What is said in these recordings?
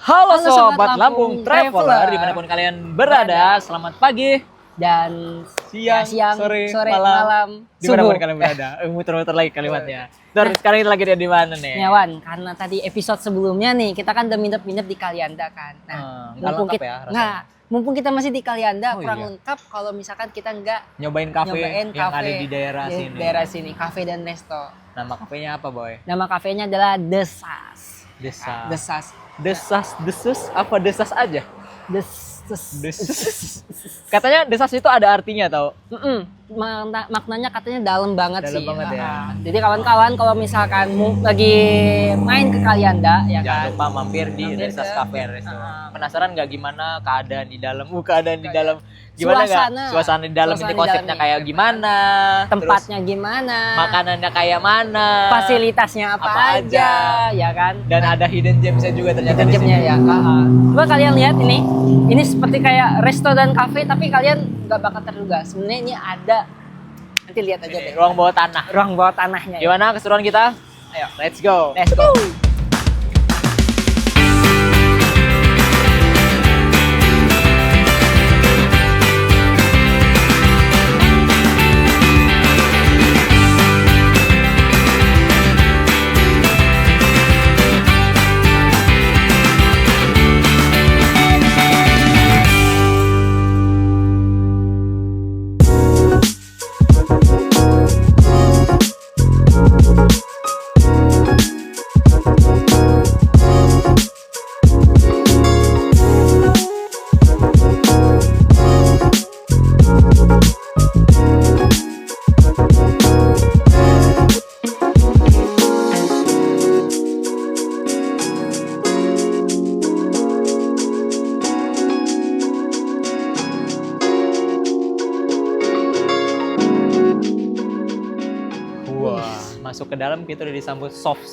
Halo Halo Sobat Sobat Lampung Lampung Traveler, Traveler. dimanapun kalian berada, selamat pagi, dan siang, sore, malam, dimanapun subuh. kalian berada. Muter-muter lagi kalimatnya. Terus sekarang kita lagi di mana nih? Nyawan, karena tadi episode sebelumnya nih kita kan udah nginep-nginep di Kalianda kan. Nah, nggak lengkap kita, ya rasanya? mumpung kita masih di Kalianda Oh, kurang iya. lengkap kalau misalkan kita nggak Nyobain kafe nyobain yang kafe ada di daerah sini. daerah sini, kafe dan resto. Nama kafenya apa, Boy? Nama kafenya adalah Desas. Desas. Desas. Desus apa desas aja? Desus. Katanya desas itu ada artinya tau? Maknanya katanya dalam banget Dalam sih. banget ya. Jadi kawan-kawan kalau misalkan lagi main ke Kalianda ya Jangan kan. lupa mampir di Mampir Desas ke- Cafe and Resto. Penasaran nggak gimana keadaan di dalam? Keadaan di dalam gimana nggak? Suasana di dalam Suasana ini di konsepnya dalam kayak ini. gimana? Tempatnya gimana? Terus makanannya kayak mana? Fasilitasnya apa Apa aja, aja. ya kan? Dan ada hidden gemsnya juga ternyata di Jamnya sini. ya. Coba kalian lihat ini. Ini seperti kayak resto dan kafe tapi kalian nggak bakal terduga. Sebenarnya ini ada. Nanti lihat aja Ini, deh. ruang bawah tanah. Ruang bawah tanahnya. Ya. Gimana keseruan kita? Ayo, let's go. Let's go. Wah, masuk ke dalam kita udah disambut soft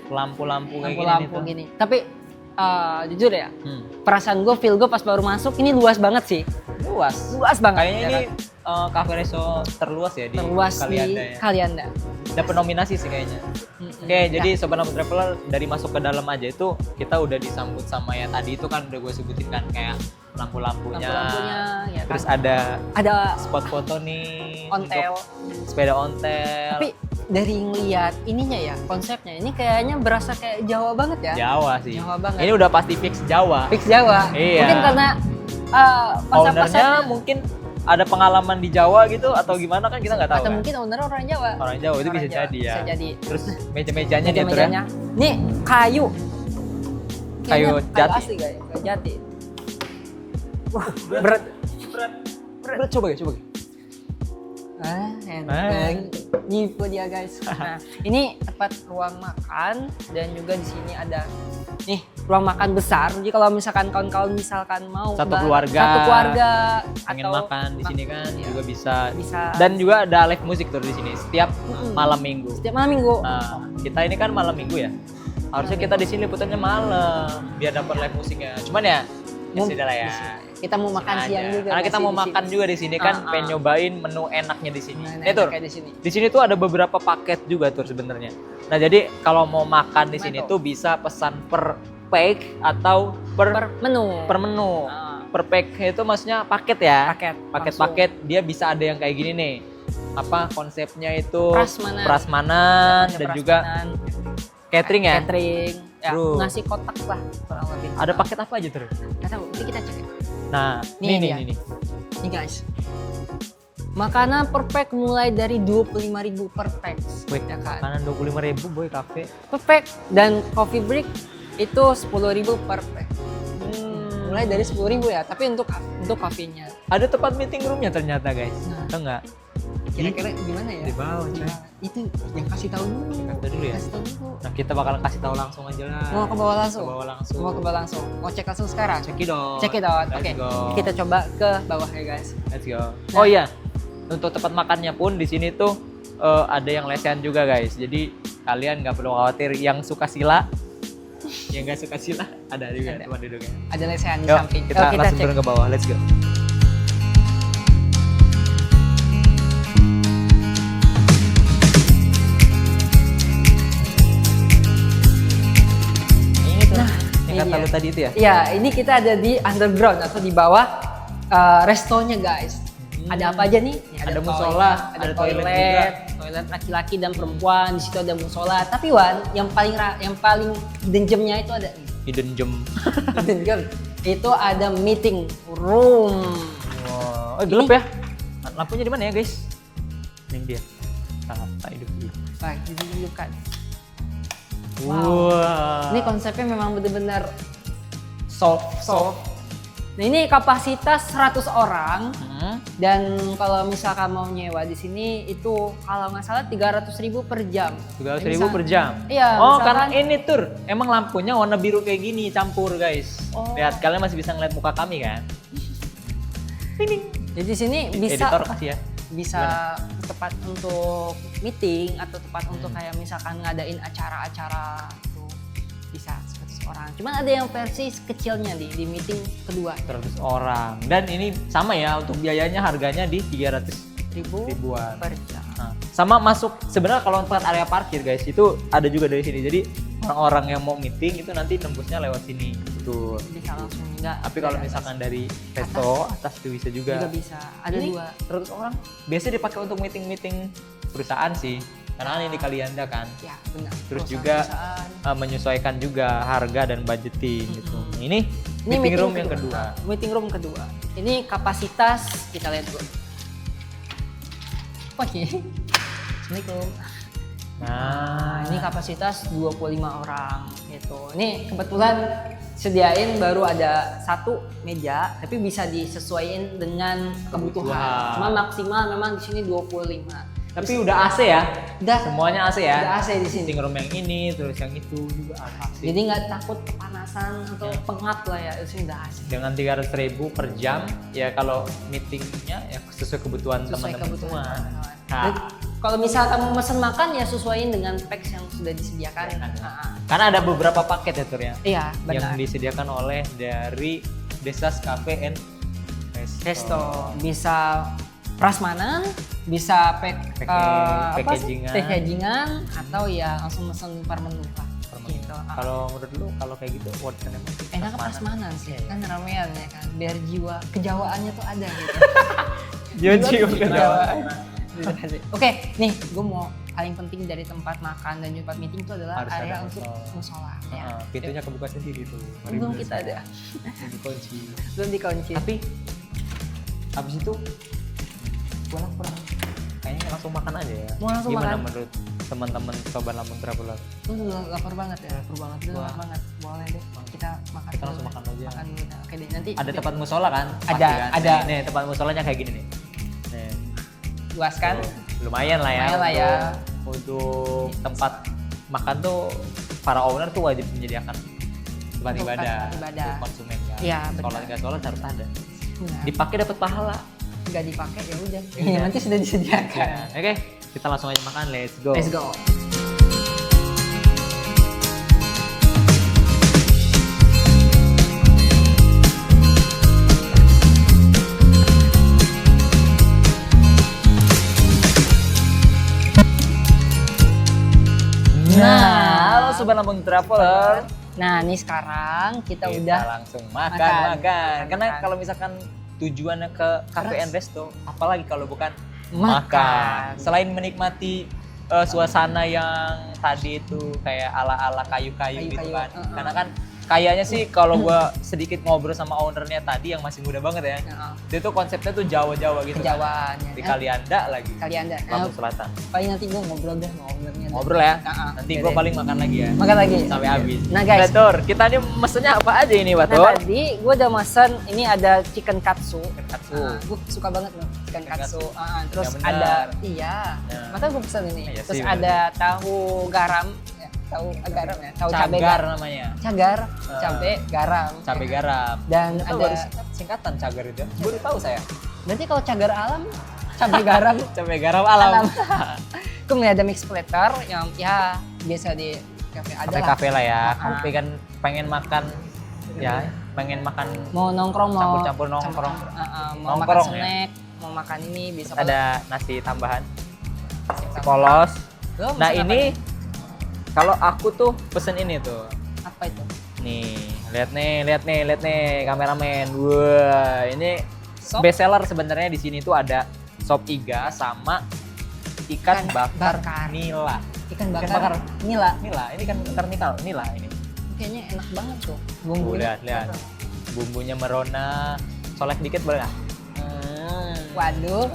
lampu-lampu kayak Lampu-lampu gini. gini. Tapi jujur ya, perasaan gue, feel gue pas baru masuk ini luas banget sih. Luas. Luas banget. Kayaknya ya ini kan? cafe resto terluas ya di Terluas Kalianda di ya. Kalianda. Dapat nominasi sih kayaknya. Oke, Ya. jadi Sobat Lampung Traveler dari masuk ke dalam aja itu kita udah disambut sama ya tadi itu kan udah gue sebutin kan kayak lampu-lampunya. Lampu-lampunya, ya kan? Terus ada spot foto nih ontel. untuk sepeda ontel. Tapi dari ngeliat ininya ya, konsepnya ini kayaknya berasa kayak Jawa banget ya. Jawa sih. Jawa banget. Ini udah pasti fix Jawa. Fix Jawa. Iya. Mungkin karena Ownernya pasar-pasarnya mungkin ada pengalaman di Jawa gitu atau gimana kan kita nggak tahu. atau Kan? mungkin owner orang Jawa. Orang Jawa itu Orang bisa Jawa, jadi ya. Bisa jadi. Terus meja-mejanya dia tuh ya. Meja-mejanya. Nih kayu. Kayu Kayaknya jati. asli guys, kayu jati. Wah, berat. Berat coba ya. Enteng. Nipu dia guys. Nah, ini tempat ruang makan dan juga di sini ada nih ruang makan besar. Jadi kalau misalkan kawan-kawan misalkan mau Satu keluarga pengen atau makan di sini kan Iya. juga bisa. bisa Dan juga ada live musik tuh di sini setiap malam minggu. setiap malam minggu. Nah, kita ini kan malam minggu ya. Harusnya kita di sini liputannya malam biar dapat live musiknya. Cuman ya sudah lah ya. Kita mau makan Aja. siang juga. Karena kita masih mau di makan sini. juga di sini kan, Ah, pengen nyobain menu enaknya di sini. Nah, Nih Tur, kayak di sini. di sini tuh ada beberapa paket juga Tur sebenarnya. Nah jadi kalau mau makan di sini Gimana tuh bisa pesan per pack atau Per menu. per menu. Ah, Per pack itu maksudnya paket ya. paket. Paket-paket dia bisa ada yang kayak gini nih. Apa konsepnya itu? Prasmanan. Prasmanan Ada dan juga prasmanan, catering ya. catering. Ya, Bro. ngasih kotak lah kurang lebih. Ada paket apa aja Tur? Nggak tahu, nanti kita cek. Nah, Nih dia. nih. Nih guys. Makanan per pack mulai dari 25.000 per pack. Wait, Ya kan? makanan 25.000 boy cafe. Per pack dan coffee break itu 10.000 per pack. Mulai dari 10.000 ya, tapi untuk kafenya. Ada tempat meeting roomnya ternyata guys. Nah. Tahu nggak? Kira-kira gimana ya? Di bawah, coy. Gimana? Itu yang kasih tahu dulu. Kasih tahu dulu ya? Kasih tahu dulu. Nah kita bakalan kasih tahu langsung aja lah. Mau ke bawah langsung. Ke bawah langsung. Mau ke bawah langsung. Mau cek langsung sekarang. Check it out. Check it out. Let's Oke. go. Kita coba ke bawah ya guys. Let's go. Nah. Oh iya, untuk tempat makannya pun di sini tuh ada yang lesehan juga guys. Jadi kalian nggak perlu khawatir yang suka sila, yang nggak suka sila ada juga Ada. tempat duduknya. Ada lesehan di Yuk, samping. kita Yuk, langsung cek. turun ke bawah. Let's go. Ini tuh. Nah, Ini kata dia. lu tadi itu ya? Iya, ini kita ada di underground atau di bawah restonya guys. Ada apa aja nih? Ya, Ada musola, ada toilet juga. toilet laki-laki dan perempuan. Di situ ada musola. Tapi Wan, yang paling hidden gemnya itu ada Hidden gem. hidden gem. Itu ada meeting room. Wow. Gelap ya? Lampunya di mana ya guys? Ini dia. Tak hidup dia. Nah, ditunjukkan. Wow. Ini konsepnya memang benar-benar soft. Nah, ini kapasitas 100 orang. Hmm. Dan kalau misalkan mau nyewa di sini itu kalau nggak salah 300.000 per jam. 300.000 per jam. Iya. Oh, misalkan- karena ini tur. Emang lampunya warna biru kayak gini campur guys. Oh. Lihat, kalian masih bisa ngeliat muka kami kan? Ini. Jadi di sini bisa Editor kasih ya. bisa tepat untuk meeting atau tepat untuk kayak misalkan ngadain acara-acara itu bisa 100 orang. Cuman ada yang versi kecilnya di meeting kedua. 100 orang. Dan ini sama ya untuk biayanya harganya di 300 ribuan. Per jam. Nah, sama masuk sebenarnya kalau tempat area parkir guys itu ada juga dari sini. Jadi orang-orang yang mau meeting itu nanti nembusnya lewat sini. Betul. Bisa langsung enggak. Tapi kalau misalkan dari resto atas itu bisa juga. juga bisa. Ada Ini dua. 100 orang. Biasanya dipakai untuk meeting-meeting perusahaan sih. Karena kan ini di Kalianda kan. Ya, benar. Terus juga Perusahaan. menyesuaikan juga harga dan budgeting gitu. Ini meeting room yang kedua. Meeting room kedua. Ini kapasitas kita lihat dulu. Oke. Assalamualaikum. Nah, Ini kapasitas 25 orang gitu. Ini kebetulan sediain baru ada 1 meja, tapi bisa disesuaikan dengan kebutuhan. Wah. Cuma maksimal memang di sini 25. tapi udah AC ya? Udah. Semuanya AC ya? Udah AC di sini. Meeting room yang ini, terus yang itu juga AC. Jadi nggak takut kepanasan atau pengap lah ya, di sini udah AC. Dengan 300.000 per jam, ya kalau meetingnya ya sesuai kebutuhan Sesuai teman-teman semua. kebutuhan. Nah, Dan kalau misalkan mau pesen makan ya sesuaiin dengan packs yang sudah disediakan. Kan. Ah, Karena ada beberapa paket ya Tur ya, iya, yang benar. disediakan oleh dari Desas Cafe and Resto bisa prasmanan, bisa Packagingan. packagingan atau ya langsung pesen per menu lah. Gitu. Kalau menurut lu kalau kayak gitu worth it emang? Enak prasmanan sih, Iya. kan ramean ya kan, biar jiwa kejawaannya tuh ada gitu. Jiwa Kejawaan. Oke, nih gue mau paling penting dari tempat makan dan tempat meeting itu adalah Harus area ada untuk musola. Ya. Pintunya kebuka sendiri tuh. Belum kita ada, Dikunci. belum dikunci. Tapi habis itu pulang kayaknya langsung makan aja ya. Mau langsung Gimana makan? menurut teman-teman Sobat Lampung Traveler? Lu udah lapar banget ya? Lapar banget. Udah Wah. lapar banget. Boleh deh. Kita makan. Kita dulu langsung deh. makan aja. Makan dulu. Nah, oke deh. Nanti Ada tempat musola kan? Pasti Ada, kan? ada. Nih tempat musolanya kayak gini nih. Nih. luas kan? Tuh, lumayan lah ya. Lumayan lah ya. Untuk tempat makan tuh para owner tuh wajib menyediakan tempat Untuk ibadah tempat ibadah. untuk konsumen kan. Iya, Sholat benar. nggak sholat harus ada. Benar. Dipakai dapat pahala. Nggak dipakai ya udah. Ya Iya, udah. nanti sudah disediakan. Ya, Oke, kita langsung aja makan. Let's go. Let's go. Nah, halo Sobat Lampung Traveler. Nah, ini sekarang kita Kita udah langsung makan. makan. Karena Makan. kalau misalkan tujuannya ke cafe and resto, apalagi kalau bukan Makan. Selain menikmati suasana yang tadi itu kayak ala-ala kayu-kayu gitu Kayu-kayu, kan. uh-uh. Karena kan kayaknya sih kalau gua sedikit ngobrol sama ownernya tadi yang masih muda banget ya. Dia tuh konsepnya tuh Jawa-Jawa gitu. kejawaan Kan. Di ya. Kalianda lagi. Kalian dah. Lampung Selatan. Paling nanti gue ngobrol deh sama ownernya. Ngobrol ya. Uh-uh. Nanti Oke gua deh. paling makan lagi ya. Makan lagi. Sampai habis. Nah, guys. Tur, kita ini mesennya apa aja ini, Nah, Batur? tadi gue udah mesen, ini ada chicken katsu. Katsu. Gue suka banget loh chicken Chicken katsu. katsu. Terus Yang benar. ada, iya. Nah. Makanya gue pesen ini. Iya Terus sih, ada tahu garam, ya, tahu garam ya, tahu cabai Cagar garam. namanya. Cagar, cabai garam. Cabai garam. Dan Itu ada, baru singkatan cagar itu. Baru tahu saya. berarti kalau cagar alam, cabai garam. Cabai garam alam. Kemudian ada mix platter yang ya biasa di kafe ada lah. Kafe lah ya. Ah. Kamu kan pengen makan ya, pengen makan Mau nongkrong, mau Campur-campur nongkrong. mau Nongkrong, makan ya? snack, mau makan ini bisa. ada nasi tambahan, Tambah. polos. Lo Nah pesen apa ini nih? kalau aku tuh pesen ini tuh. Apa itu? Nih, Lihat nih kameramen. Wah, ini Sop best seller sebenarnya di sini tuh ada sop iga sama ikan bakar nila. ikan bakar nila. Nila, ini kan bakar nila ini. Kayaknya enak banget tuh. Tuh, lihat. Bumbunya merona. Solek dikit boleh nggak? Waduh.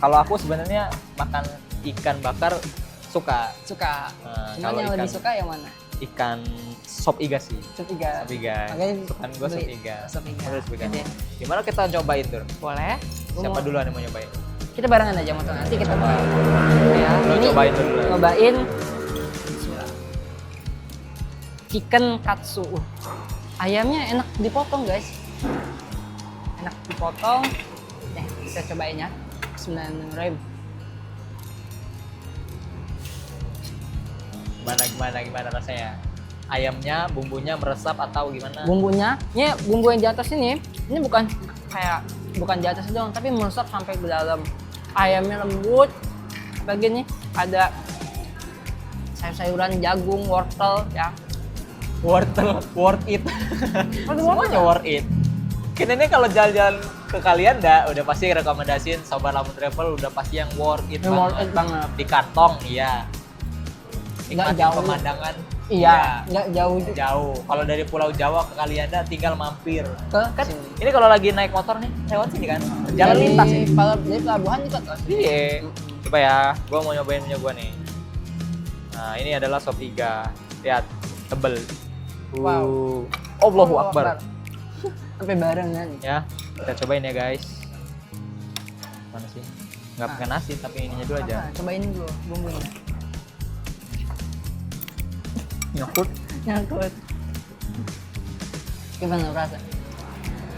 Kalau aku sebenarnya makan ikan bakar suka. Cuman Kalau yang lebih suka yang mana? ikan sop iga sih. Sop iga. Sop iga. Oke, Sukan gue sop beli iga. sop iga. Terus iga. Oke. Gimana kita cobain tuh? Boleh. Siapa duluan yang mau nyobain? Kita barengan aja motor nanti kita mulai. Ya, Lo ini cobain dulu. Cobain. Chicken katsu. Ayamnya enak dipotong guys. Enak dipotong. Kita cobain ya. Bismillahirrahmanirrahim. Gimana rasanya? Ayamnya bumbunya meresap atau gimana? Bumbunya, ini bumbu yang di atas ini bukan di atas doang, tapi meresap sampai ke dalam. Ayamnya lembut. Lagi nih ada sayur-sayuran, jagung, wortel ya. Worth it. Aduh, Semuanya worth it. Kita ini kalau jalan-jalan ke kalian udah pasti rekomendasiin Sobat Lamun Travel udah pasti yang worth it Yang worth it banget. Di kantong, iya. Nggak Nikmatin jauh. pemandangan. Iya, nggak jauh Jauh. Kalau dari Pulau Jawa ke Kalianda tinggal mampir. ke Kan sini. ini kalau lagi naik motor nih lewat sini kan. Jalan Dari lintas ini. dari pelabuhan juga tuh. Iya. Coba ya, gua mau nyobain punya gua nih. Nah, ini adalah sop iga. Lihat, tebel. Wow. Allahu Akbar. Sampai barengan. Ya, kita cobain ya guys. Mana sih? Nggak pakai nasi, tapi ininya dulu aja. Cobain dulu bumbunya. Nyakut. Nyangkut. Gimana rasa?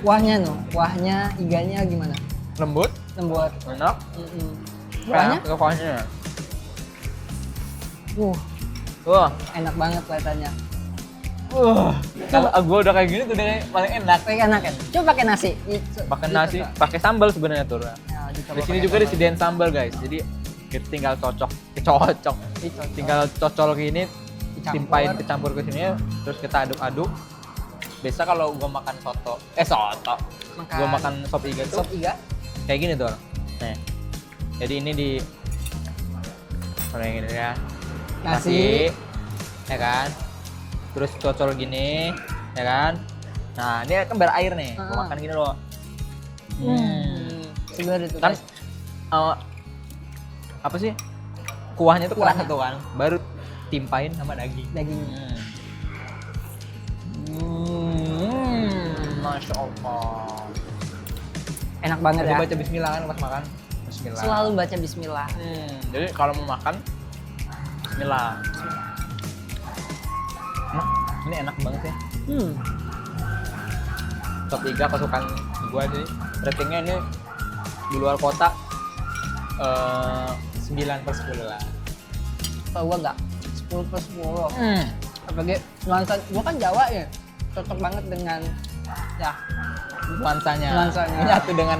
Wahnya iganya gimana? Lembut, Lembut. enak. Kuahnya? Kuahnya. Wah, enak banget kelihatannya. Kalau gua udah kayak gini tuh udah paling enak. Pakai enak kan? Coba pakai nasi. Pakai nasi, pakai sambal sebenarnya tuh. Ya, Di sini juga disediain sambal guys. Jadi kita tinggal cocok. Tinggal cocol gini, timpain kecampur ke sini, terus kita aduk-aduk. Biasa kalau gua makan soto. Gua makan sop iga tuh sop iga. kayak gini tuh. Nih. Jadi ini di goreng gini ya. Nasi, ya kan? Terus cocol gini, ya kan? Nah, ini kan berair nih. Gua makan gini loh. Segar itu Kan guys. apa sih? Kuahnya tuh kerasa tuh kan. Baru timpain sama daging. Dagingnya. Masya Allah. Enak banget Tadi ya. baca bismillah kan pas makan. Bismillah. Selalu baca bismillah. Jadi kalau mau makan, bismillah. Nah, ini enak banget ya. Sop iga kesukaan gua sih. Ratingnya ini di luar kota 9/10 lah. Kalau gua enggak 10/10. Apalagi nuansa gua kan Jawa ya. Cocok banget dengan ya Nuansanya. nuansanya.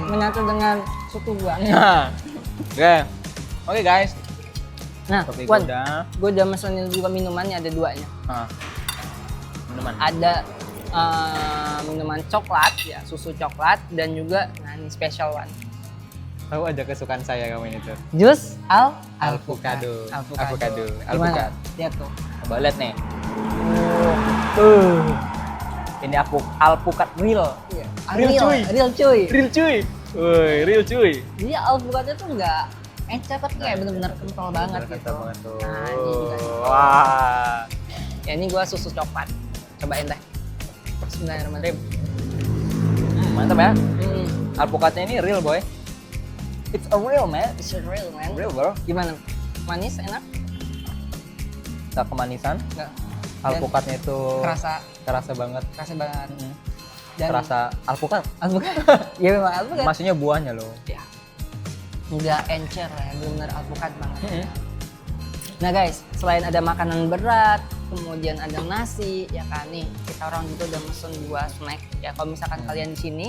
Menyatu dengan suku gua. Nah, oke guys. Nah, Sop iga Wan, udah. gua udah mesenin juga minumannya, ada duanya. Minuman. Ada minuman coklat ya, susu coklat, dan juga ini special one. Tahu aja kesukaan saya kamu ini tuh. Jus Avocado. Avocado. Alpukat. Gimana? Lihat tuh. Coba lihat nih. Ini alpukat real. Iya. Real, cuy. Real cuy. Real cuy. Woi, real cuy. Jadi alpukatnya tuh nggak encer tapi kayak bener-bener kental banget gitu. Kental banget tuh. Nah, ini juga. Wah. Ya ini gua susu coklat. Cobain deh. Bismillahirrahmanirrahim. Mantap ya. Alpukatnya ini real boy. It's a real man. It's real man. Real bro. Gimana? Manis, enak? Tak kemanisan. Nggak? Alpukatnya itu kerasa banget. Kerasa banget. Dan Kerasa alpukat. alpukat. Iya memang alpukat. Maksudnya buahnya loh. Ya. Nggak encer ya, benar alpukat banget. Nah guys, selain ada makanan berat, kemudian ada nasi, ya kan nih kita orang juga udah mesen 2 snack. Ya kalau misalkan kalian di sini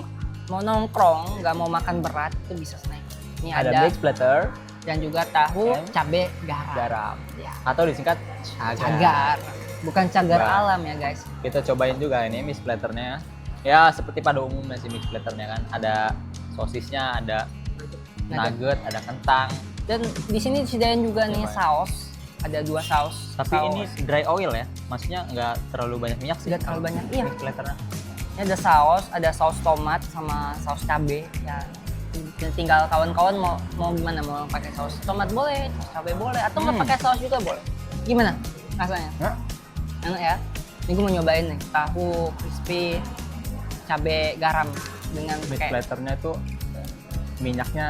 mau nongkrong, nggak mau makan berat, itu bisa snack. Ini Ada ada beef splatter, dan juga tahu Dan cabe garam. garam. Ya. Atau disingkat Cagar. Bukan cagar Nah. alam ya guys. Kita cobain juga ini mie splatternya. Ya seperti pada umumnya sih mie splatternya kan. Ada sosisnya, ada nugget, ada kentang. Dan di sini disediain juga nih Coba ya. saus. Ada 2 saus. Tapi Saus. ini dry oil ya, maksudnya nggak terlalu banyak minyak sih. Nggak terlalu banyak, iya. Mie splatternya. Ini ada saus tomat sama saus cabe ya. Dan tinggal kawan-kawan mau gimana, mau pakai saus tomat boleh, saus cabe boleh, atau nggak pakai saus juga boleh. Gimana rasanya? Hah? Enak ya. Ini gue mau nyobain nih tahu crispy cabe garam dengan Mie kayak splatternya tuh minyaknya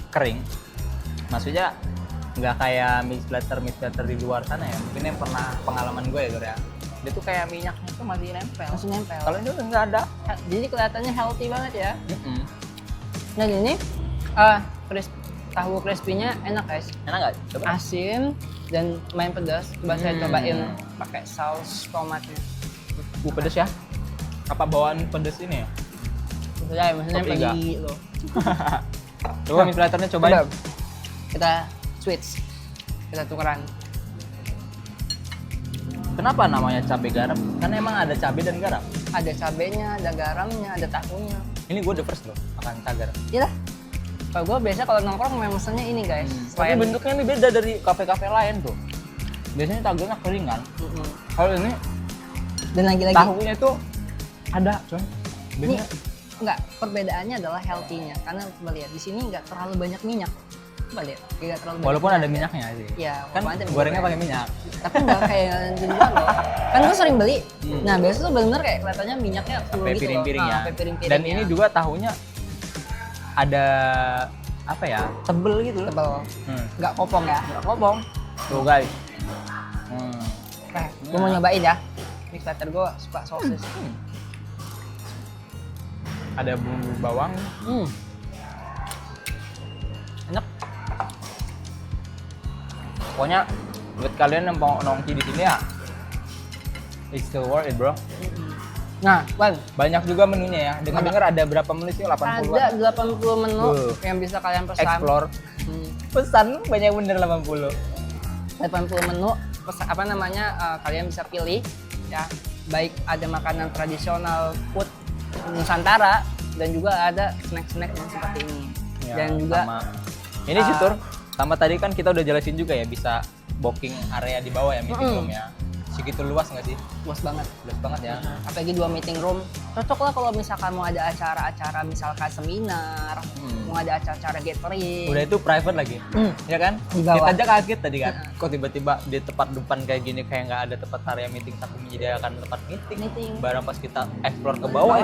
kering. Maksudnya nggak kayak mie splatter di luar sana ya. Mungkin yang pernah pengalaman gue ya, Gor ya. Dia tuh kayak minyaknya tuh masih nempel. langsung nempel. Kalau ini udah nggak ada. Jadi kelihatannya healthy banget ya. Mm-mm. Dan ini tahu crispy-nya enak guys. Enak nggak? Coba. Asin dan main pedas. Coba saya cobain Hmm. pakai saus tomatnya. Pedes ya? Apa bawaan pedes ini ya? Itu ya, maksudnya Kopi pagi lo. Coba mie splatternya cobain. Udah. Kita switch. Kita tukeran. Kenapa namanya cabai garam? Karena emang ada cabai dan garam. Ada cabenya, ada garamnya, ada tahunya. Ini gue the first loh makan cagar. Iya lah. Kalau gue biasa kalau nongkrong memang mesennya ini guys. Tapi bentuknya ini beda dari kafe-kafe lain tuh. Biasanya tagarnya kering kan. Mm-mm. Kalau ini Dan lagi-lagi tahunya tuh ada, coy. ini Biasanya enggak, perbedaannya adalah healthy-nya karena coba lihat di sini enggak terlalu banyak minyak. Coba lihat, enggak terlalu banyak. walaupun ada minyaknya sih. Iya, Kan walaupun ada minyak. gorengnya pakai minyak. Tapi enggak kayak yang di luar loh. Kan gue sering beli. Hmm. Nah, biasa tuh bener kayak kelihatannya minyaknya full Sampai gitu piring-piring loh. ya. Sampai piring-piring. Dan ini juga tahunya ada apa ya? Tebel gitu loh. tebal. Enggak kopong ya. Nggak kobong. Tuh guys. Hmm. Oke, gue mau nyobain ya. Mix starter gue suka sosis. Ada bumbu bawang. Enak. Pokoknya buat kalian yang mau nongki di sini ya, it's still worth it bro. Nah, Wan, Banyak juga menunya ya. Dengar-dengar ada berapa menu sih? 80-an. ada 80 menu yang bisa kalian pesan. Explore. Pesan banyak bener 80. 80 menu apa namanya kalian bisa pilih ya, baik ada makanan tradisional food Nusantara dan juga ada snack-snack yang seperti ini. Ya, Dan juga sama. Ini sih Tur. Sama tadi kan kita udah jelasin juga ya, bisa booking area di bawah ya, meeting room ya. Segitu luas nggak sih? luas banget. Luas banget ya. Apalagi 2 meeting room. Cocok lah kalau misalkan mau ada acara-acara misalkan seminar, mau ada acara-acara gathering. Udah itu private lagi. Ya kan? Di bawah. Kita aja kaget tadi kan. Kok tiba-tiba di tempat depan kayak gini kayak nggak ada tempat area meeting tapi menyediakan tempat meeting. Barang pas kita explore ke bawah,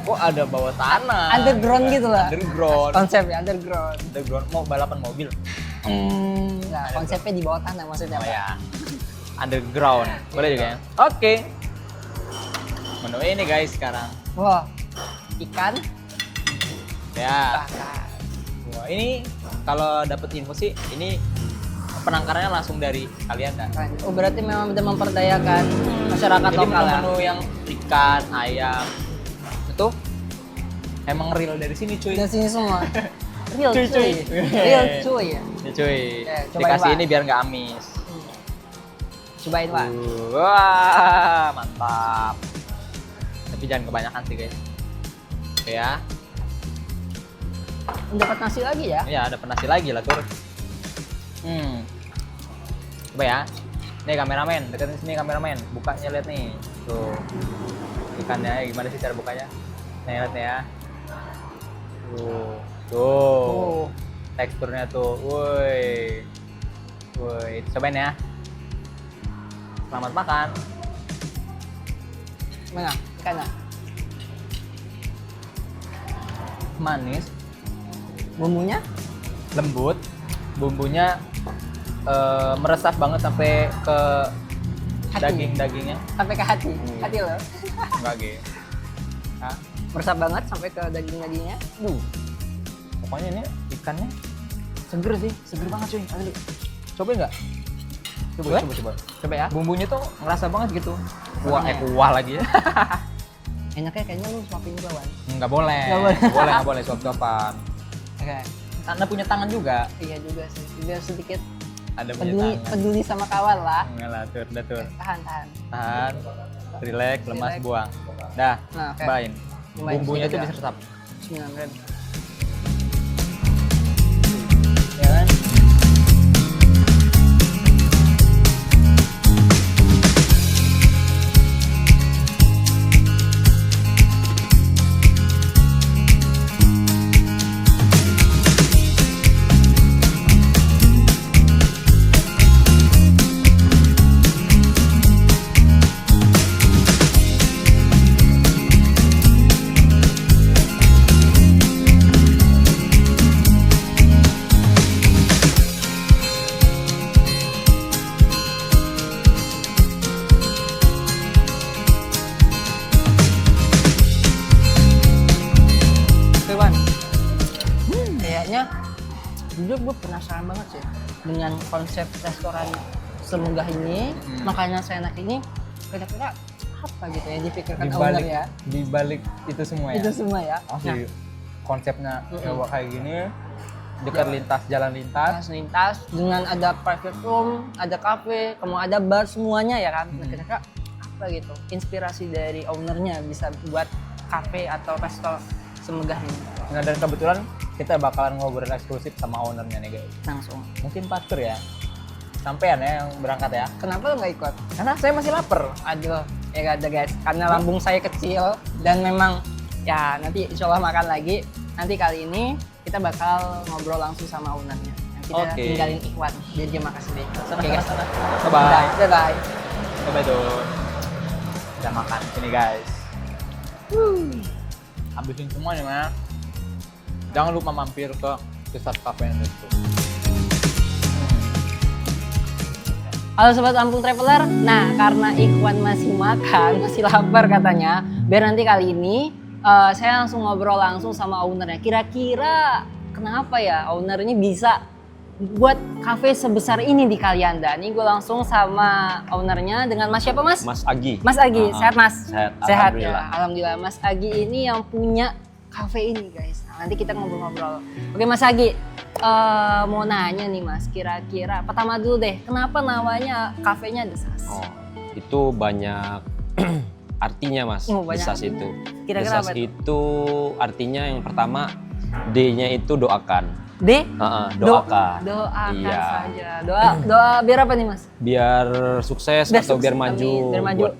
kok ada bawah tanah. Underground gitu lah. Underground. Konsepnya underground. Underground mau balapan mobil. Nah, konsepnya di bawah tanah maksudnya. Oh Pak. ya. Underground. Boleh juga ya. Oke. Menu ini guys sekarang. Wah, ikan Ya. bakar. Wah, ini kalau dapat info sih ini penangkarannya langsung dari kalian kan. Keren. Oh, berarti memang udah memperdayakan masyarakat Jadi lokal ya. menu-menu yang ikan, ayam itu emang real dari sini cuy. Dan sini semua. Real Cuy, cuy. cuy. Real cuy ya. Ya, cuy. cobain, Dikasih Pak. ini biar nggak amis. Cobain, Pak. Wah, mantap. Tapi jangan kebanyakan sih guys. Oke ya. Dapat nasi lagi ya. Ya ada nasi lagi lah Tur. Coba ya. Nih kameramen, deketin sini kameramen. Bukanya lihat nih. Tuh. Ikannya gimana sih cara bukanya? Nih lihat nih ya. Tuh. Teksturnya tuh. Woi. Woi, cobain ya. Selamat makan. Mana? Ikannya. Manis, Bumbunya? lembut, bumbunya meresap banget sampai ke Hati. daging-dagingnya. Sampai ke hati. Hati loh. Enggak gitu. Nah, Meresap banget sampai ke daging-dagingnya. pokoknya ini ikannya seger sih, seger banget cuy. Asli. Cobain nggak? Coba, coba. Coba ya. Bumbunya tuh ngerasa banget gitu. Kuah, Makanya. kuah lagi ya. Enaknya kayaknya lu suapin juga, Wan. Nggak boleh. Nggak boleh. Nggak boleh suap-suapan. Oke. Anda punya tangan juga. Iya juga sih. Biar sedikit Ada punya tangan. peduli sama kawan lah. Enggak lah, tur. Tahan. Tahan, relax, lemas, Relax. buang. Dah, Nah, oke. cobain. Cobain, Bumbunya tuh sini bisa aja. resap. Bismillahirrahmanirrahim. Ya kan? Oke, Wan. Kayaknya jujur gue penasaran banget sih dengan konsep restoran semegah ini, makanan seenak ini. Kira-kira apa gitu yang dipikirkan owner ya? Di balik itu semua ya. Itu semua ya. Asli, konsepnya Mm-mm. kayak gini, dekat jalan lintas. Lintas dengan ada private room, ada cafe, kemudian ada bar, semuanya ya kan. Nah, kira-kira apa gitu inspirasi dari ownernya bisa buat cafe atau resto semegah ini? Nah, dan kebetulan kita bakalan ngobrol eksklusif sama ownernya nih guys. Langsung. Mungkin Pastur ya, sampean ya yang berangkat ya. Kenapa lo nggak ikut? Karena saya masih lapar. Aduh, ya gak ada guys. Karena lambung saya kecil dan memang ya nanti insya Allah makan lagi. Nanti kali ini kita bakal ngobrol langsung sama ownernya. Nanti kita Oke. tinggalin Ikhwan biar dia makasih deh. Oke guys. Bye-bye. Bye-bye. Bye-bye Don. Kita makan sini guys. Habisin semua nih Mas. Jangan lupa mampir ke Desert Cafe and Resto. Halo Sobat Ampung Traveler, nah karena Ikhwan masih makan, masih lapar katanya, biar nanti kali ini saya langsung ngobrol langsung sama ownernya. Kira-kira kenapa ya owner ini bisa buat kafe sebesar ini di Kalianda? Nih gue langsung sama ownernya dengan Mas siapa Mas? Mas Agi. Mas Agi, sehat Mas? Sehat, Sehat alhamdulillah. ya, Alhamdulillah. Mas Agi ini yang punya kafe ini guys. Nah, nanti kita ngobrol-ngobrol. Oke Mas Agi, mau nanya nih Mas, kira-kira pertama dulu deh, kenapa namanya kafenya Desas? Oh, itu banyak artinya Mas. Oh, banyak Desas artinya. itu. Kira-kira Desas apa itu? itu artinya yang pertama D-nya itu doakan. D? Doakan. Doakan Iya. saja. Doa biar apa nih Mas? Biar sukses Biar atau sukses. biar maju. Amin, biar maju. Buat,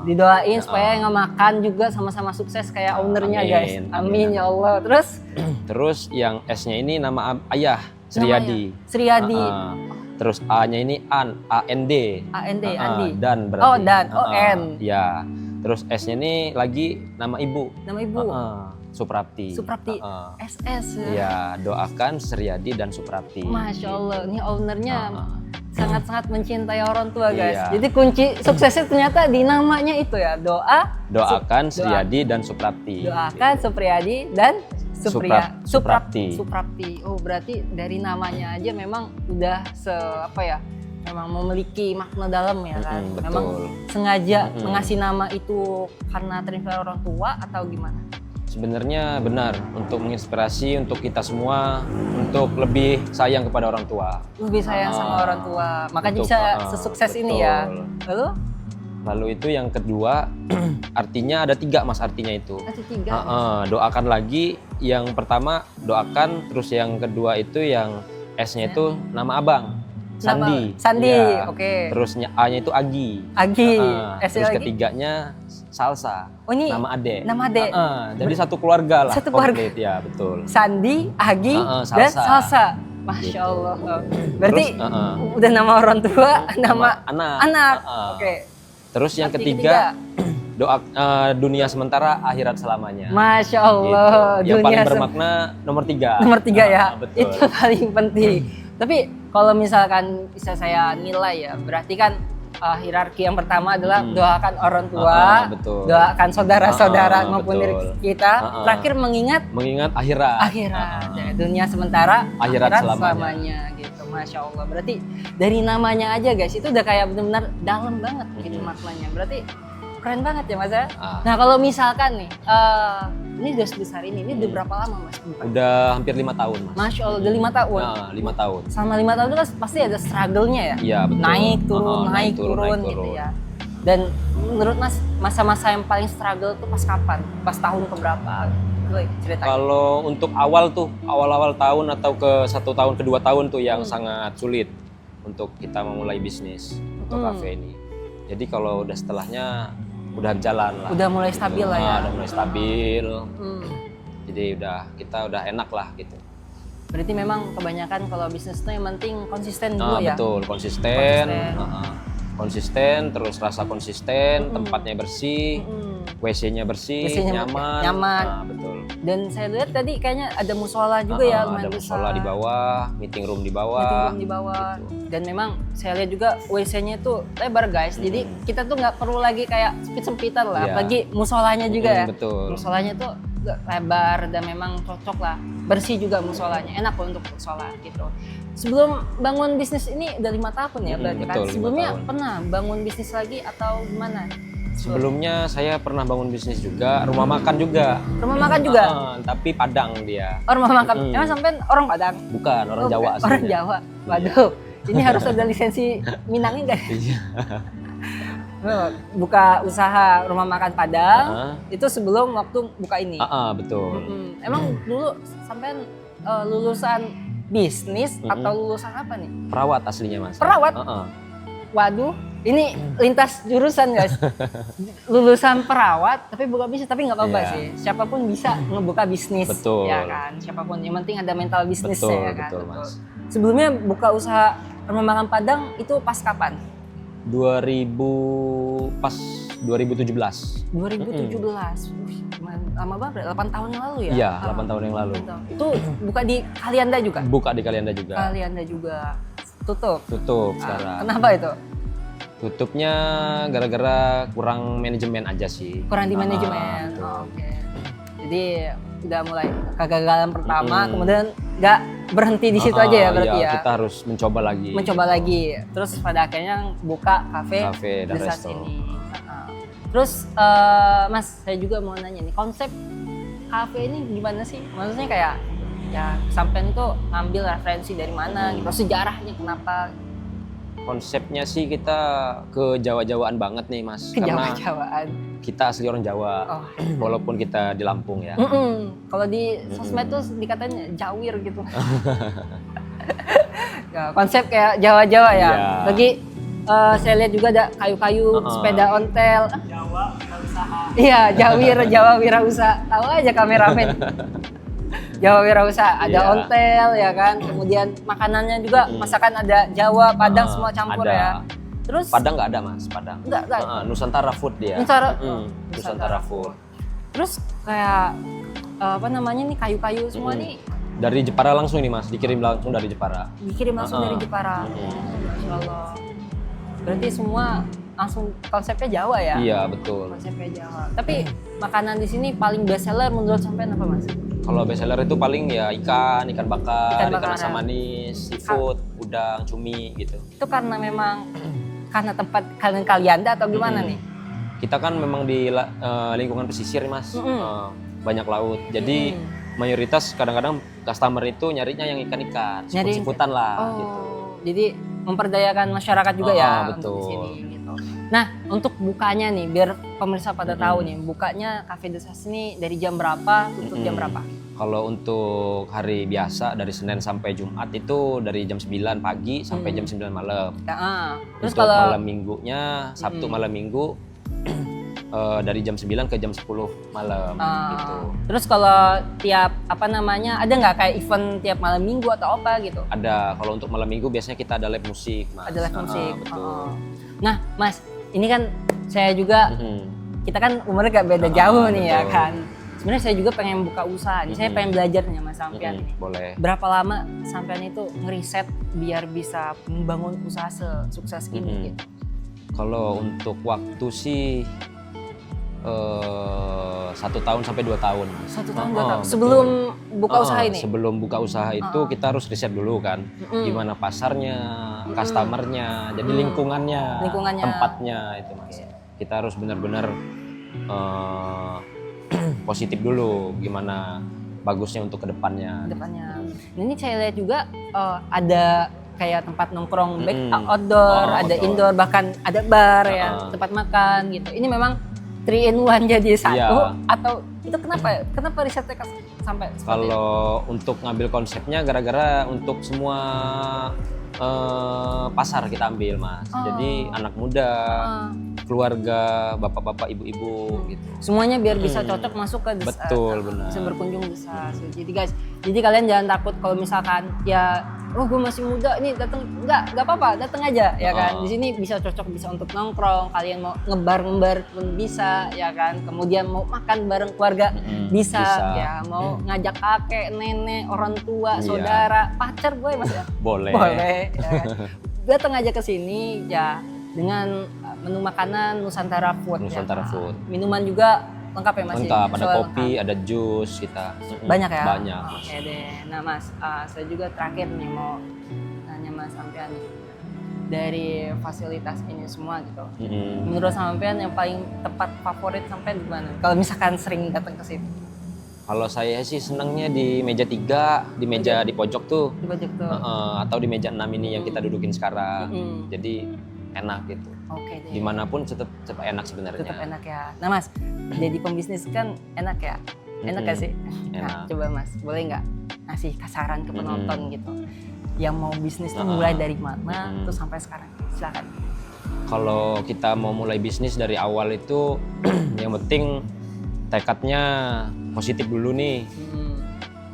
Didoain supaya yang makan juga sama-sama sukses kayak ownernya Amin, guys. amin, Amin amin. ya Allah. Terus Terus yang S-nya ini nama ayah, Sriyadi. Sriyadi. Terus A-nya ini AND. AND, Andi. Dan berarti. Oh, Dan. Oh, N. Ya. Terus S-nya ini lagi nama ibu. Nama ibu. Suprapti. Suprapti. SS. Ya, doakan Sriyadi dan Suprapti. Masya Allah, ini ownernya Ah, sangat-sangat mencintai orang tua guys. Iya. Jadi kunci suksesnya ternyata di namanya itu ya, Doakan Sriyadi dan Suprapti. doakan Supriyadi dan Suprapti. Suprapti. Oh berarti dari namanya aja memang udah memang memiliki makna dalam ya kan. Betul. Memang sengaja Mm-mm. mengasih nama itu karena terinspirasi orang tua atau gimana? Sebenarnya benar untuk menginspirasi untuk kita semua untuk lebih sayang kepada orang tua. Lebih sayang sama orang tua, makanya Untuk- bisa sesukses ini ya. betul. Lalu itu yang kedua artinya ada 3 Mas artinya itu. Ada 3. Doakan lagi, yang pertama doakan, terus yang kedua itu yang S-nya itu nama abang. Sandi. Sandi, Iya. oke. Terus A-nya itu Agi. Agi, Terus lagi? ketiganya Salsa. Oh ini Nama adek. nama adek. Jadi satu keluarga lah. Satu keluarga. Komplit, ya betul. Sandi, Agi, dan Salsa. Salsa. Masya Gitu. Allah. Berarti Terus, udah nama orang tua, nama anak. anak. Oke. Terus yang Arti ketiga doa dunia sementara akhirat selamanya. Masya Allah. Gitu. Yang paling Dunia bermakna nomor 3. nomor 3 ya. Betul. Itu paling penting. Tapi kalau misalkan bisa saya nilai ya, berarti kan hierarki yang pertama adalah doakan orang tua, betul. doakan saudara-saudara maupun betul. diri kita. Terakhir mengingat Mengingat akhirat. akhirat. Ya, dunia sementara, Akhirat selamanya gitu. Masya Allah. Berarti dari namanya aja guys, itu udah kayak benar-benar dalam banget gitu maknanya. Berarti keren banget ya Mas ya. Nah kalau misalkan nih ini udah sebesar ini udah berapa lama Mas buka? Udah hampir 5 tahun, Mas. Masya Allah, udah 5 tahun. Nah, 5 tahun. Selama 5 tahun itu kan pasti ada struggle-nya ya? Iya, betul. Naik turun, Oh, naik turun gitu ya. Dan menurut Mas, masa-masa yang paling struggle tuh pas kapan? Pas tahun keberapa? Cerita. Kalau untuk awal-awal tahun atau ke 1 tahun, ke 2 tahun tuh yang sangat sulit untuk kita memulai bisnis untuk kafe ini. Jadi kalau udah setelahnya udah jalan lah. Udah mulai stabil lah ya. Udah mulai stabil. Jadi kita udah enak lah gitu. Berarti memang kebanyakan kalau bisnis itu yang penting konsisten dulu ya. Betul, konsisten, terus rasa konsisten, tempatnya bersih, WC-nya bersih, nyaman. Nyaman. Betul. Dan saya lihat tadi kayaknya ada musola juga ya, lumayan ada besar. musola di bawah, meeting room di bawah. Meeting room di bawah. Gitu. Dan memang saya lihat juga WC-nya itu lebar guys. Jadi kita tuh nggak perlu lagi kayak sempit-sempitan lah. Iya. Apalagi musolanya juga ya. Betul. Musolanya tuh lebar dan memang cocok lah. Bersih juga musolanya. Enak loh untuk musola gitu. Sebelum bangun bisnis ini udah 5 tahun ya berarti kan. Betul, 5 Sebelumnya tahun. pernah bangun bisnis lagi atau gimana? Sebelumnya saya pernah bangun bisnis juga, rumah makan juga. Rumah makan juga? Tapi Padang dia. Oh, rumah makan. Emang sampai orang Padang? Bukan, orang Jawa aslinya. Orang Jawa. Waduh. Ini harus ada lisensi Minangnya nggak? Iya. Buka usaha rumah makan Padang itu sebelum waktu buka ini. Betul. Emang dulu sampean lulusan bisnis atau lulusan apa nih? Perawat aslinya Mas. Perawat? Waduh, ini lintas jurusan guys. Lulusan perawat tapi buka bisnis, tapi nggak apa-apa Iya. sih. Siapapun bisa ngebuka bisnis. Betul. Ya kan, siapapun. Yang penting ada mental bisnisnya ya kan. Betul, Mas. Sebelumnya buka usaha rumah makan Padang itu pas kapan? 2017. 2017. Lama banget, 8 tahun yang lalu ya? Iya, 8 tahun yang lalu. Itu buka di Kalianda juga? Buka di Kalianda juga. Kalianda juga. Tutup? Tutup sekarang. Kenapa itu? Tutupnya gara-gara kurang manajemen aja sih. Kurang di manajemen. Oke. Jadi udah mulai kegagalan pertama, kemudian nggak berhenti di situ aja ya berarti ya? Kita harus mencoba lagi. Mencoba lagi. Terus pada akhirnya buka kafe dan Desas resto. ini. Terus Mas, saya juga mau nanya nih, konsep kafe ini gimana sih? Maksudnya kayak ya sampean itu ngambil referensi dari mana gitu, sejarahnya kenapa? Konsepnya sih kita ke Jawa-Jawaan banget nih Mas. Karena Jawa-Jawaan. kita asli orang Jawa, walaupun kita di Lampung ya. Kalau di sosmed tuh dikatain jawir gitu. Ya, konsep kayak Jawa-Jawa ya. Iya. Bagi saya lihat juga ada kayu-kayu, sepeda ontel. Jawa wirausaha. Iya, Jawa wirausaha. Tahu aja kameramen. Jawa wirausaha, ada Iya. ontel ya kan. Kemudian makanannya juga masakan ada Jawa, Padang semua campur ada. ya. Terus Padang nggak ada Mas, Padang. Nggak. Nusantara Food dia. Nusantara Food. Terus kayak apa namanya nih kayu-kayu semua nih Dari Jepara langsung nih Mas, dikirim langsung dari Jepara. dikirim langsung dari Jepara. Masya Allah. Berarti semua langsung konsepnya Jawa ya? Iya, betul. Konsepnya Jawa. Tapi makanan di sini paling best seller menurut sampean apa Mas? Kalau best seller itu paling ya ikan bakar, Ikan bakar. asam manis, seafood, udang, cumi gitu. Itu karena memang karena tempat kalian Kalianda atau gimana nih? Kita kan memang di lingkungan pesisir Mas, banyak laut. Jadi mayoritas kadang-kadang customer itu nyarinya yang ikan-ikan, seafood-seafoodan lah gitu. Jadi memperdayakan masyarakat juga ya betul. untuk di sini gitu. Nah, untuk bukanya nih biar pemirsa pada tahu nih, bukanya Cafe Desas ini dari jam berapa, tutup jam berapa? Kalau untuk hari biasa dari Senin sampai Jumat itu dari jam 9 pagi sampai jam 9 malam. Ya, terus Untuk kalau malam minggunya, Sabtu malam minggu dari jam 9 ke jam 10 malam gitu. Terus kalau tiap apa namanya ada nggak kayak event tiap malam minggu atau apa gitu? Ada, kalau untuk malam minggu biasanya kita ada live musik Mas. Ada live musik. Betul. Nah, Mas, ini kan saya juga kita kan umurnya gak beda jauh nih ya betul. kan. Sebenarnya saya juga pengen buka usaha nih. Saya pengen belajar nih sama sampean nih. Boleh. Berapa lama sampean itu ngeriset biar bisa membangun usaha sukses ini gitu? Kalau untuk waktu sih 1 tahun sampai 2 tahun. 1 tahun 2 tahun. Betul. Sebelum buka usaha ini? Sebelum buka usaha itu kita harus riset dulu kan, gimana pasarnya, customernya, jadi lingkungannya, Lingkungannya. tempatnya itu Mas. Kita harus benar-benar positif dulu gimana bagusnya untuk kedepannya. Nah, ini saya lihat juga ada kayak tempat nongkrong back Mm-mm. outdoor, Oh, ada outdoor. indoor, bahkan ada bar ya, Uh-uh. tempat makan gitu. Ini memang 3 in 1 jadi satu Iya. atau itu kenapa risetnya sampai seperti itu? Kalau untuk ngambil konsepnya gara-gara untuk semua pasar kita ambil Mas. Oh. Jadi anak muda, Ah, keluarga, bapak-bapak, ibu-ibu gitu. semuanya biar bisa cocok masuk ke Betul, benar. bisa berkunjung bisa. So, jadi guys, jadi kalian jangan takut kalau misalkan ya gue masih muda nih datang, nggak apa-apa, datang aja ya kan. Oh. Di sini bisa cocok, bisa untuk nongkrong, kalian mau ngebar pun bisa ya kan. Kemudian mau makan bareng keluarga bisa ya, mau ngajak kakek, nenek, orang tua, Iya. saudara, pacar gue mas ya. Boleh. Boleh. Ya kan? Datang aja ke sini ya dengan menu makanan Nusantara Food. Nusantara ya kan? Food. Minuman juga lengkap ya mas? Lengkap, ada Soal kopi, lengkap. ada jus kita. Banyak ya? Banyak. Oke deh. Nah mas, saya juga terakhir nih mau nanya mas sampean nih. Dari fasilitas ini semua gitu. Menurut sampean yang paling tepat favorit sampean di mana? Kalau misalkan sering datang ke sini. Kalau saya sih senangnya di meja 3, di meja di pojok tuh. Di Bajak tuh. Atau di meja 6 ini yang kita dudukin sekarang. Mm-mm. Jadi enak gitu. Oke deh. Dimanapun tetap enak sebenarnya. Tetap enak ya. Nah mas, jadi pembisnis kan enak ya? Enak gak sih? Nah, Enak. coba mas, boleh nggak ngasih saran ke penonton gitu? Yang mau bisnis tuh Heeh. mulai dari mana, Mm-mm. terus sampai sekarang? Silakan. Kalau kita mau mulai bisnis dari awal itu yang penting tekadnya positif dulu nih.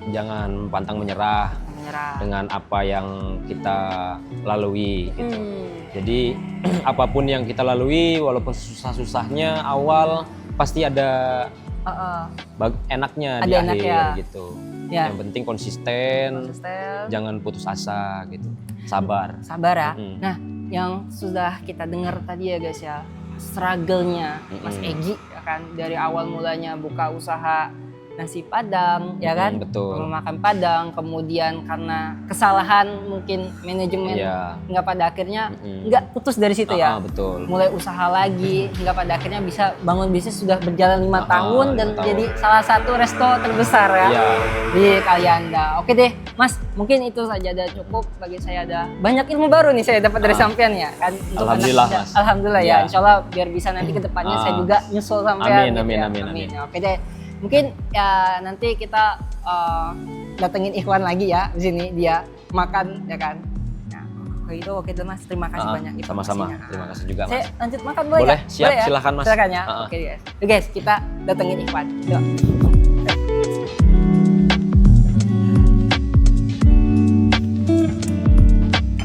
Jangan pantang menyerah Menyerah. dengan apa yang kita lalui gitu. Jadi apapun yang kita lalui walaupun susah-susahnya awal pasti ada enaknya Ada di akhir enaknya. gitu. Ya. Yang penting konsisten, Konsisten. jangan putus asa gitu. Sabar. Sabar ya. Mm-mm. Nah, yang sudah kita dengar tadi ya guys ya, struggle-nya Mas Mm-mm. Egi ya kan, dari awal mulanya buka usaha nasi Padang ya kan, Betul. makan Padang, kemudian karena kesalahan mungkin manajemen Iya. nggak pada akhirnya Mm-mm. nggak putus dari situ ya. Betul. Mulai usaha lagi hingga pada akhirnya bisa bangun bisnis, sudah berjalan 5 tahun dan 5 tahun. jadi salah satu resto terbesar ya Iya. di Kalianda. Oke deh Mas, mungkin itu saja, ada cukup bagi saya, ada banyak ilmu baru nih saya dapat dari sampean ya kan. Untuk Alhamdulillah, anak muda. Mas. Alhamdulillah ya. Iya. Insya Allah biar bisa nanti ke depannya saya juga nyusul sampean. Amin, gitu amin, ya. amin. Oke deh. Mungkin ya nanti kita datengin Ikhwan lagi ya di sini, dia makan ya kan. Nah, itu oke deh Mas, terima kasih banyak Sama-sama. informasinya. Terima kasih juga, Mas. Saya lanjut makan boleh Boleh, nggak? siap, Boleh ya? silakan, Mas. Silakan ya. Ah. Oke guys. Yuk, guys, kita datengin Ikhwan. Yuk.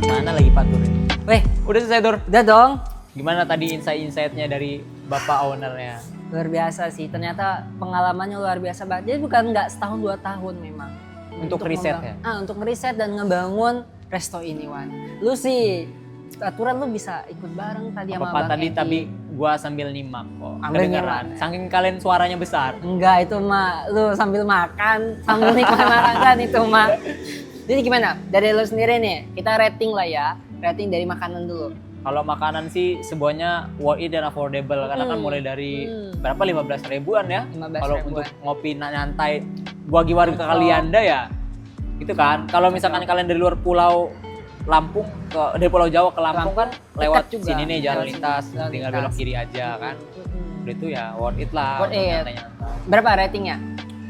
Mana lagi Pak Tur ini? Weh, Udah selesai Tur. udah dong. Gimana tadi insight-insightnya dari Bapak ownernya? Luar biasa sih, ternyata pengalamannya luar biasa banget. Jadi bukan nggak setahun 2 tahun memang. Untuk riset ya? Untuk ngeriset dan ngebangun resto ini Wan. Lu sih, aturan lu bisa ikut bareng tadi sama Apa Bang tadi Edi. tapi gua sambil nyimak kok. Ambil Kedengeran. nyimak. Saking kalian suaranya besar. Enggak, itu mah lu sambil makan, sambil nikmat makan itu mah. Jadi gimana? Dari lu sendiri nih, kita rating lah ya. Rating dari makanan dulu. Kalau makanan sih semuanya worth it dan affordable karena kan mulai dari berapa 15 ribuan ya. 15 Kalau ribuan. untuk ngopi nyantai bagi warga ke Kalianda ya. Itu kan. Kalau misalkan kalian dari luar pulau Lampung dari Pulau Jawa ke Lampung kan lewat Dekat juga. sini nih jalan Lewat lintas, sini, jalan tinggal lintas. belok kiri aja kan. Udah itu ya worth it lah. Worth untuk it. nyantai-nyantai. Berapa ratingnya?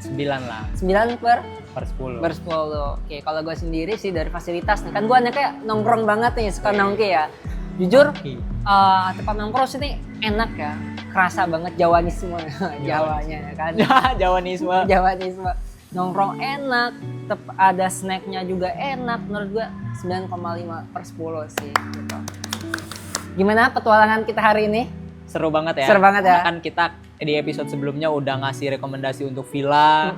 9 lah 9 per 10. 10. Oke, kalau gue sendiri sih dari fasilitas nih, kan gue anaknya nongkrong banget nih, suka nongki ya. Jujur, tempat nongkrong sini enak ya, kerasa banget Jawanisme Jawanya ya kan. Jawanisme. Jawanisme. Nongkrong enak, ada snacknya juga enak. Menurut gue 9,5 per 10 sih. Gitu. Gimana petualangan kita hari ini? Seru banget ya. Seru banget ya. Karena kan kita di episode sebelumnya udah ngasih rekomendasi untuk villa,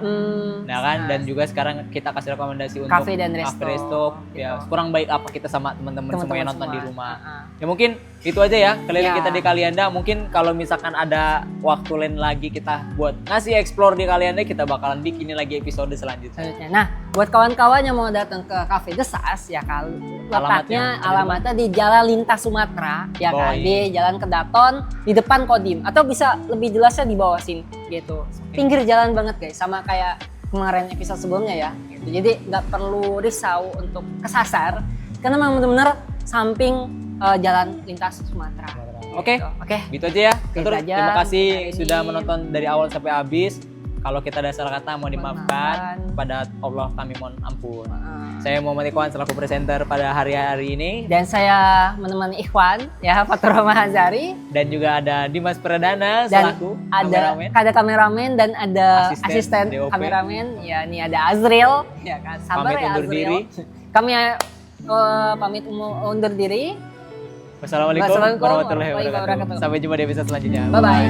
nah kan, dan juga sekarang kita kasih rekomendasi untuk Cafe dan resto. Ya, Gitu. kurang baik apa kita sama teman-teman semua yang nonton di semua. rumah. Ya mungkin itu aja ya keliling Ya. kita di Kalianda. Mungkin kalau misalkan ada waktu lain lagi kita buat ngasih explore di Kalianda, kita bakalan bikinin lagi episode selanjutnya. Nah, buat kawan-kawan yang mau datang ke Cafe Desas ya alamatnya di Jalan Lintas Sumatera, ya Bawah kan, ini. di Jalan Kedaton, di depan Kodim, atau bisa lebih jelasnya di bawah sini, gitu. Pinggir jalan banget guys, sama kayak kemarin episode sebelumnya ya. Gitu. Jadi nggak perlu risau untuk kesasar, karena memang benar-benar samping Jalan Lintas Sumatera. Oke. Gitu. Oke. Gitu aja ya. Gitu Terus aja terima kasih hari ini. sudah menonton dari awal sampai habis. Kalau kita ada salah kata mohon dimaafkan. Kepada Allah kami mohon ampun. Saya Muhammad Ikhwan selaku presenter pada hari-hari ini. Dan saya menemani Ikhwan, ya, Fatur Rahman Hazari. Dan juga ada Dimas Perdana Dan selaku ada kameramen. kameramen dan ada Asisten asisten DOP. kameramen. Ya, ini ada Azril. Ya kan, sabar Pamit ya undur Azril. diri. Kami pamit undur diri. Wassalamualaikum Wassalamualaikum warahmatullahi warahmatullahi wabarakatuh. wabarakatuh. Sampai jumpa di episode selanjutnya. Bye-bye.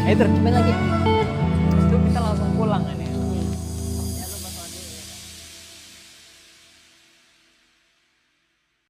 Ayo terus Coba lagi. itu kita langsung pulang.